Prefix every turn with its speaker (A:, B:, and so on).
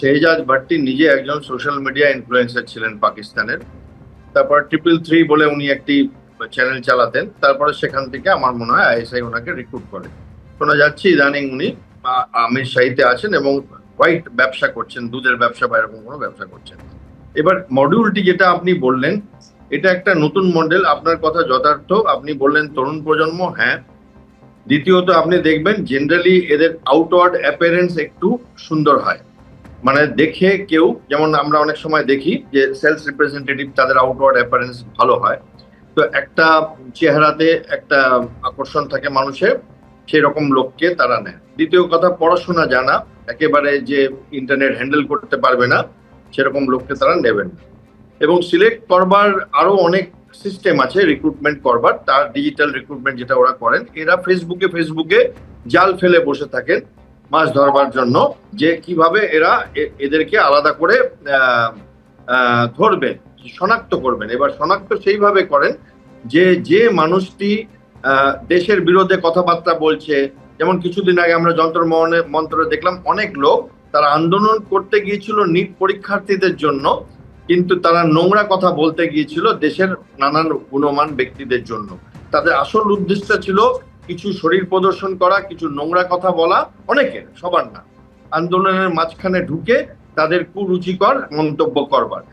A: শেহজাদ ভাট্টি নিজে একজন social media influencer ছিলেন পাকিস্তানের। তারপর 333 বলে উনি একটি চ্যানেল চালাতেন। তারপরে সেখান থেকে আমার মনে হয় আইএসআই ওনাকে রিক্রুট করে। শোনা যাচ্ছে ইদানিং উনি আমির শাহিতে আছেন এবং হোয়াইট ব্যবসা করছেন, দুধের ব্যবসা বা এরকম কোনো ব্যবসা করছেন। এবার মডিউলটি যেটা আপনি বললেন, এটা একটা নতুন মডেল। আপনার কথা যথার্থ। আপনি বললেন তরুণ প্রজন্ম, হ্যাঁ। দ্বিতীয়ত আপনি দেখবেন জেনারেলি এদের আউটওয়ার্ড অ্যাপিয়ারেন্স একটু সুন্দর হয়, মানে দেখে কেউ, যেমন আমরা অনেক সময় দেখি যে সেলস রিপ্রেজেন্টেটিভ, তাদের আউটওয়ার্ড অ্যাপিয়ারেন্স ভালো হয়। তো একটা চেহারাতে একটা আকর্ষণ থাকে মানুষের, সেই রকম লোককে তারা নেয়। দ্বিতীয় কথা, পড়াশোনা জানা, একেবারে যে ইন্টারনেট হ্যান্ডেল করতে পারবে না সেরকম লোককে তারা নেবেন। এবং সিলেক্ট করবার আরো অনেক সিস্টেম আছে রিক্রুটমেন্ট করবার। তার ডিজিটাল রিক্রুটমেন্ট যেটা ওরা করেন, এরা ফেসবুকে জাল ফেলে বসে থাকেন মাছ ধরবার জন্য, যে কিভাবে এরা এদেরকে আলাদা করে ধরবেন, শনাক্ত করবেন। এবার শনাক্ত সেইভাবে করেন যে যে মানুষটি দেশের বিরুদ্ধে কথাবার্তা বলছে, যেমন কিছুদিন আগে আমরা যন্ত্র মন্ত্রে দেখলাম অনেক লোক তারা আন্দোলন করতে গিয়েছিল নিট পরীক্ষার্থীদের জন্য, কিন্তু তারা নোংরা কথা বলতে গিয়েছিল দেশের নানান গুণমান ব্যক্তিদের জন্য। তাদের আসল উদ্দেশ্য ছিল কিছু শরীর প্রদর্শন করা, কিছু নোংরা কথা বলা, অনেকের, সবার না, আন্দোলনের মাঝখানে ঢুকে তাদের কুরুচিকর মন্তব্য করবার।